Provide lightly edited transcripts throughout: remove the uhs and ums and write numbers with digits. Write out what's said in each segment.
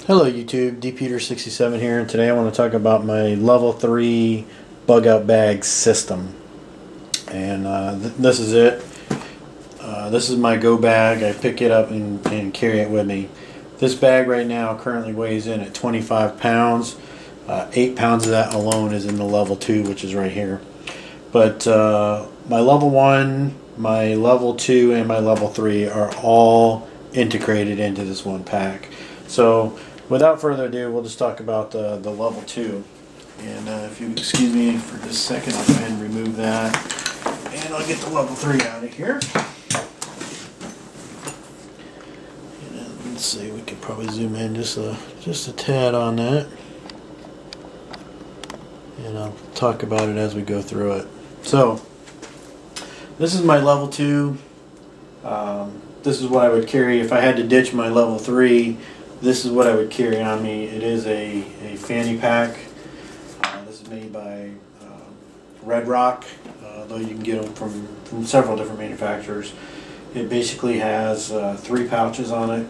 Hello YouTube, DPeter67 here, and today I want to talk about my level 3 bug out bag system. And this is it. This is my go bag. I pick it up and carry it with me. This bag right now currently weighs in at 25 pounds. 8 pounds of that alone is in the level 2, which is right here. But my level 1, my level 2, and my level 3 are all integrated into this one pack. So without further ado, we'll just talk about the level 2. And if you excuse me for just a second, I'll go ahead and remove that. And I'll get the level 3 out of here. And let's see, we could probably zoom in just a tad on that. And I'll talk about it as we go through it. So, this is my level 2. This is what I would carry if I had to ditch my level 3. This is what I would carry on me. It is a fanny pack. This is made by Red Rock, though you can get them from several different manufacturers. It basically has 3 pouches on it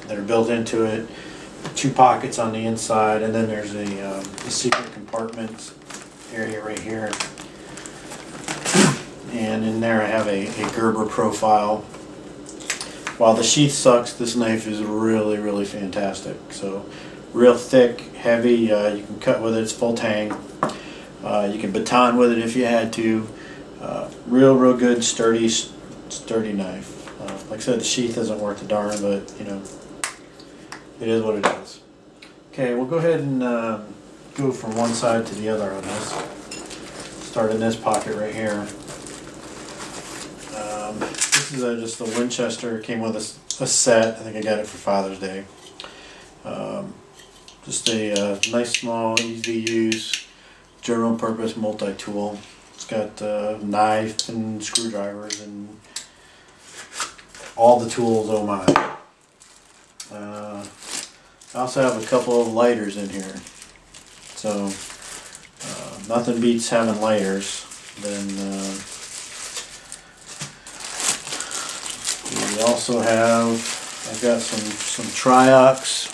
that are built into it, 2 pockets on the inside, and then there's a secret compartment area right here. And in there I have a Gerber profile. While the sheath sucks, this knife is really, really fantastic. So, real thick, heavy, you can cut with it, it's full tang. You can baton with it if you had to. Real good, sturdy knife. Like I said, the sheath isn't worth a darn, but, you know, it is what it is. Okay, we'll go ahead and go from one side to the other on this. Start in this pocket right here. This is just the Winchester. It came with a set. I think I got it for Father's Day. Just a nice, small, easy to use, general purpose multi-tool. It's got knife and screwdrivers and all the tools, oh my. I also have a couple of lighters in here. So nothing beats having lighters. Then we also have, I've got some Triox.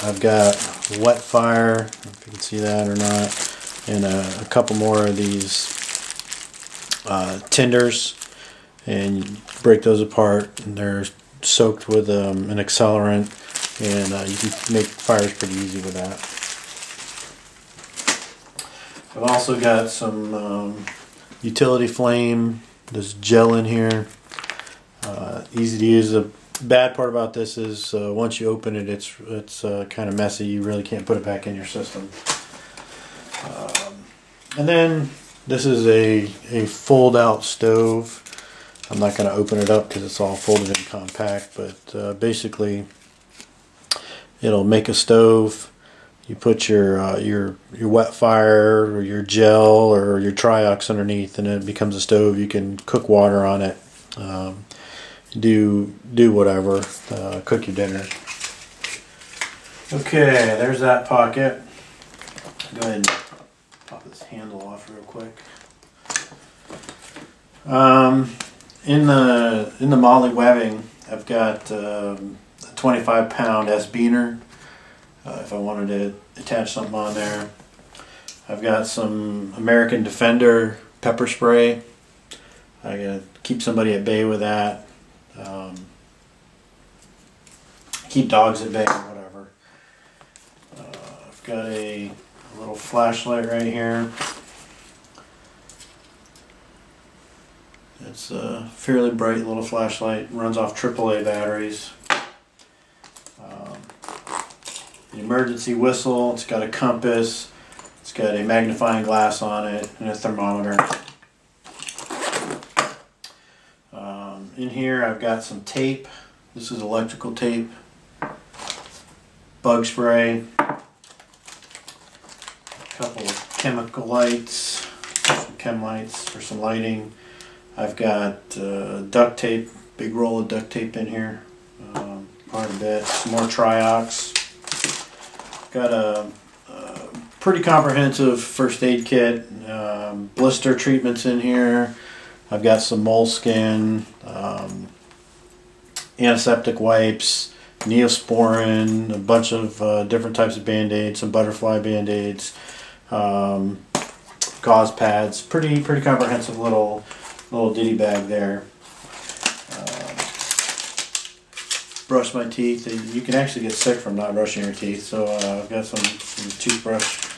I've got Wet Fire, if you can see that or not, and a couple more of these tinders, and you break those apart, and they're soaked with an accelerant, and you can make fires pretty easy with that. I've also got some utility flame. There's gel in here. Easy to use. The bad part about this is once you open it, it's kind of messy. You really can't put it back in your system. And then this is a fold-out stove. I'm not going to open it up because it's all folded in compact, but basically it'll make a stove. You put your Wet Fire or your gel or your Triox underneath, and it becomes a stove. You can cook water on it. Do whatever, cook your dinner. Okay, there's that pocket. Go ahead and pop this handle off real quick. In the Molly webbing, I've got a 25-pound S-Beaner. If I wanted to attach something on there. I've got some American Defender pepper spray. I gotta keep somebody at bay with that. Keep dogs at bay or whatever. I've got a little flashlight right here. It's a fairly bright little flashlight. Runs off AAA batteries. An emergency whistle. It's got a compass. It's got a magnifying glass on it and a thermometer. In here I've got some tape. This is electrical tape. Bug spray. A couple of chemical lights. Some chem lights for some lighting. I've got duct tape. Big roll of duct tape in here. Quite a bit. Some more Triox. Got a pretty comprehensive first aid kit. Blister treatments in here. I've got some moleskin, antiseptic wipes, Neosporin, a bunch of different types of Band-Aids, some butterfly Band-Aids, gauze pads. Pretty comprehensive little ditty bag there. Brush my teeth. You can actually get sick from not brushing your teeth, so I've got some toothbrush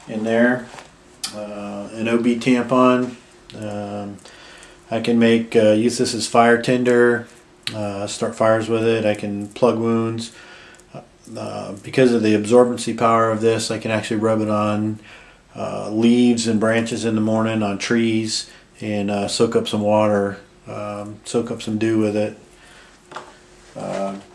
in there. An OB tampon. I can use this as fire tinder, start fires with it. I can plug wounds. Because of the absorbency power of this, I can actually rub it on leaves and branches in the morning, on trees, and soak up some water, soak up some dew with it.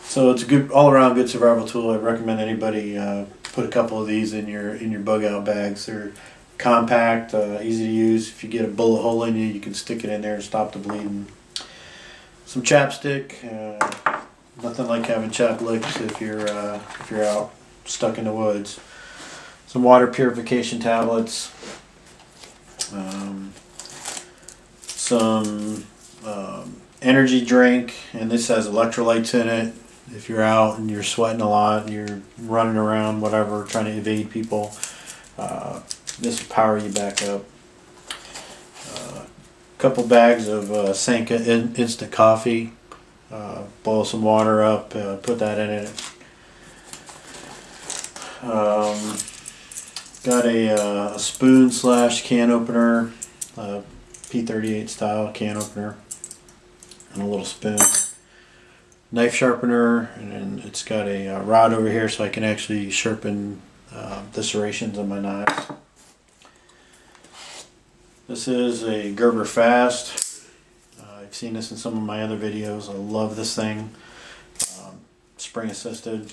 So it's a good, all-around good survival tool. I recommend anybody put a couple of these in your bug out bags. They're compact, easy to use. If you get a bullet hole in you, you can stick it in there and stop the bleeding. Some chapstick. Nothing like having chapped lips if you're out stuck in the woods. Some water purification tablets. Some energy drink, and this has electrolytes in it. If you're out and you're sweating a lot and you're running around, whatever, trying to evade people, this will power you back up. Couple bags of Sanka instant coffee. Boil some water up, put that in it. Got a spoon / can opener, P38 style can opener, and a little spoon. Knife sharpener, and then it's got a rod over here so I can actually sharpen the serrations on my knives. This is a Gerber Fast. I've seen this in some of my other videos. I love this thing. Spring assisted.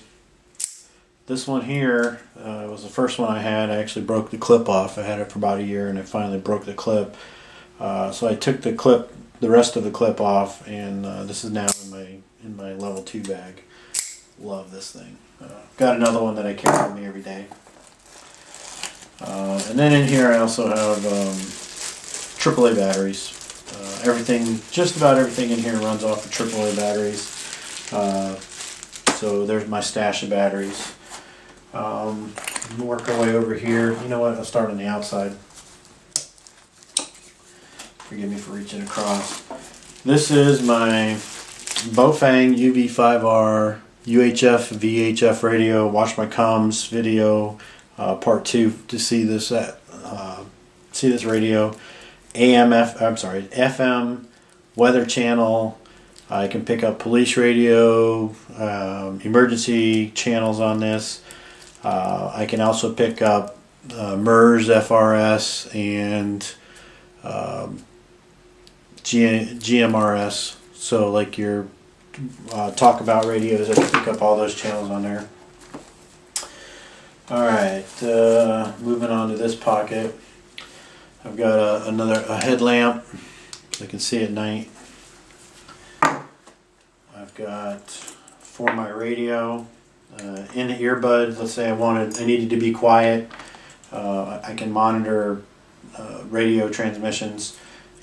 This one here was the first one I had. I actually broke the clip off. I had it for about a year and I finally broke the clip. So I took the rest of the clip off, and this is now in my level 2 bag. Love this thing. Got another one that I carry with me every day. And then in here I also have AAA batteries. Just about everything in here runs off of AAA batteries. So there's my stash of batteries. Work our way over here. You know what? I'll start on the outside. Forgive me for reaching across. This is my Baofeng UV5R UHF VHF radio. Watch my comms video part 2 to see this radio. FM weather channel. I can pick up police radio, emergency channels on this. I can also pick up MERS, FRS, and GMRS. So like your talk about radios, I can pick up all those channels on there. Alright, moving on to this pocket. I've got a headlamp so I can see at night. I've got for my radio in the earbuds. Let's say I needed to be quiet. I can monitor radio transmissions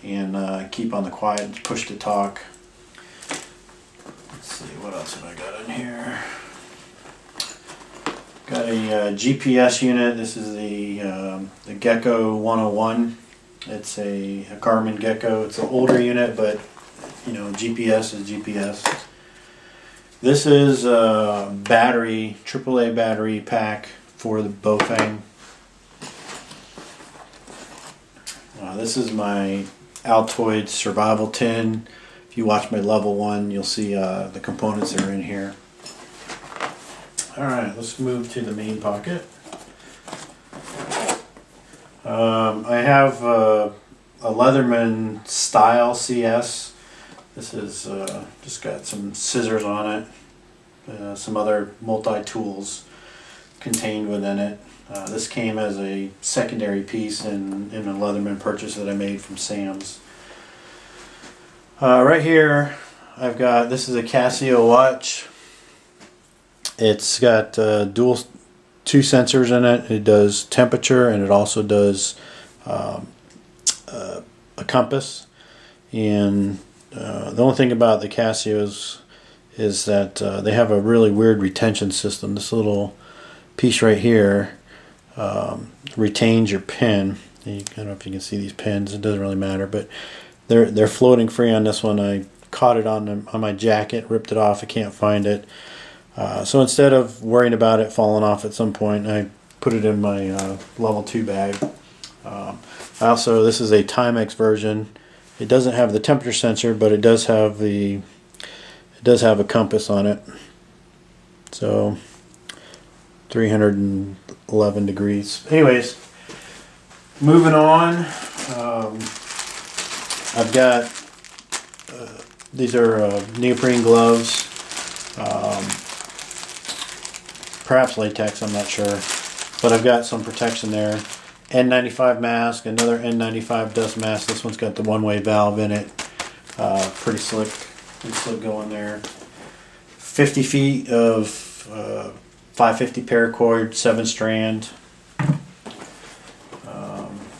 and keep on the quiet, push to talk. Let's see, what else have I got in here? Got a GPS unit. This is the Gecko 101. It's a Garmin Gecko. It's an older unit, but you know, GPS is GPS. This is a battery, AAA battery pack for the Baofeng. This is my Altoid survival tin. If you watch my level 1, you'll see the components that are in here. Alright, let's move to the main pocket. I have a Leatherman Style CS. This is just got some scissors on it, some other multi-tools contained within it. This came as a secondary piece in a Leatherman purchase that I made from Sam's. Right here I've got, this is a Casio watch. It's got two sensors in it. It does temperature and it also does a compass. And the only thing about the Casios is that they have a really weird retention system. This little piece right here retains your pin. I don't know if you can see these pins. It doesn't really matter, but they're floating free on this one. I caught it on my jacket, ripped it off. I can't find it. So instead of worrying about it falling off at some point, I put it in my level 2 bag. Also, this is a Timex version. It doesn't have the temperature sensor, but it does have a compass on it. So 311 degrees. Anyways, moving on. I've got these are neoprene gloves. Perhaps latex, I'm not sure, but I've got some protection there. N95 mask, another N95 dust mask. This one's got the one-way valve in it. Pretty slick going there. 50 feet of 550 paracord, 7-strand.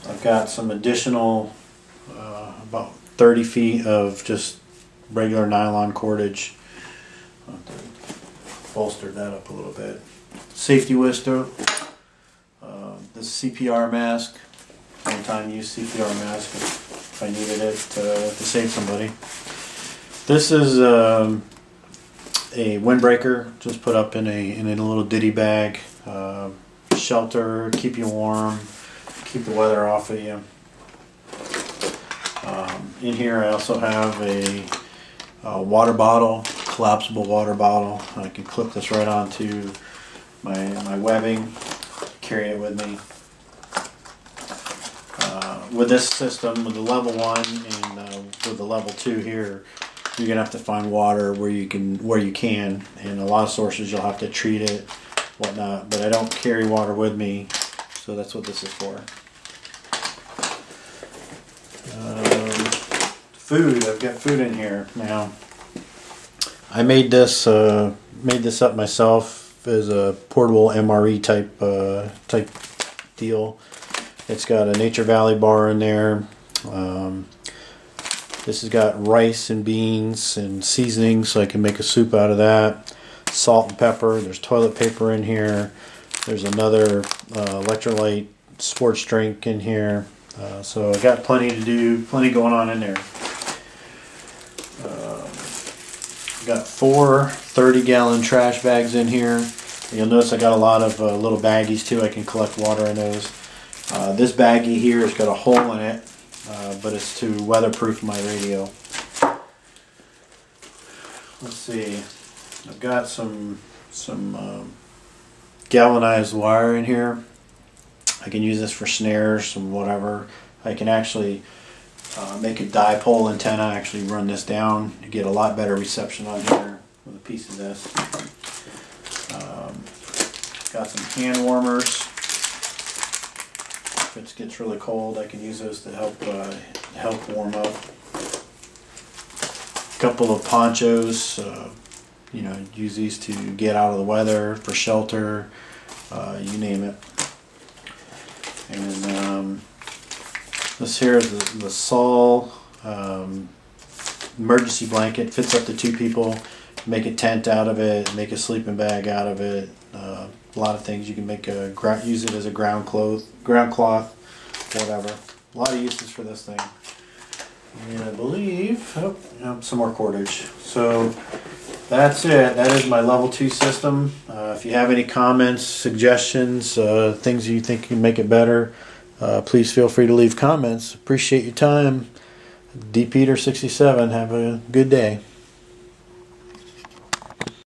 I've got some additional about 30 feet of just regular nylon cordage. I'll have to bolster that up a little bit. Safety whistle. This CPR mask. One-time use CPR mask if I needed it to save somebody. This is a windbreaker, just put up in a little ditty bag. Shelter, keep you warm, keep the weather off of you. In here I also have a water bottle, collapsible water bottle. I can clip this right onto my webbing, carry it with me. With this system, with the level 1 and with the level 2 here, you're gonna have to find water where you can, and a lot of sources you'll have to treat it, whatnot. But I don't carry water with me, so that's what this is for. Food. I've got food in here now. I made this up myself as a portable MRE type deal. It's got a Nature Valley bar in there. This has got rice and beans and seasoning, so I can make a soup out of that. Salt and pepper. There's toilet paper in here. There's another electrolyte sports drink in here. So I got plenty to do, plenty going on in there. Got 4 30-gallon trash bags in here. You'll notice I got a lot of little baggies too. I can collect water in those. This baggie here has got a hole in it, but it's to weatherproof my radio. Let's see. I've got some galvanized wire in here. I can use this for snares, some whatever. I can actually make a dipole antenna, actually run this down to get a lot better reception on here with a piece of this. Got some hand warmers. If it gets really cold, I can use those to help warm up. A couple of ponchos, you know, use these to get out of the weather, for shelter, you name it. And this here is the Saul emergency blanket. Fits up to 2 people. Make a tent out of it. Make a sleeping bag out of it. A lot of things. You can make use it as a ground cloth, whatever. A lot of uses for this thing. And I believe some more cordage. So that's it. That is my level 2 system. If you have any comments, suggestions, things you think can make it better, please feel free to leave comments. Appreciate your time. DPeter67. Have a good day.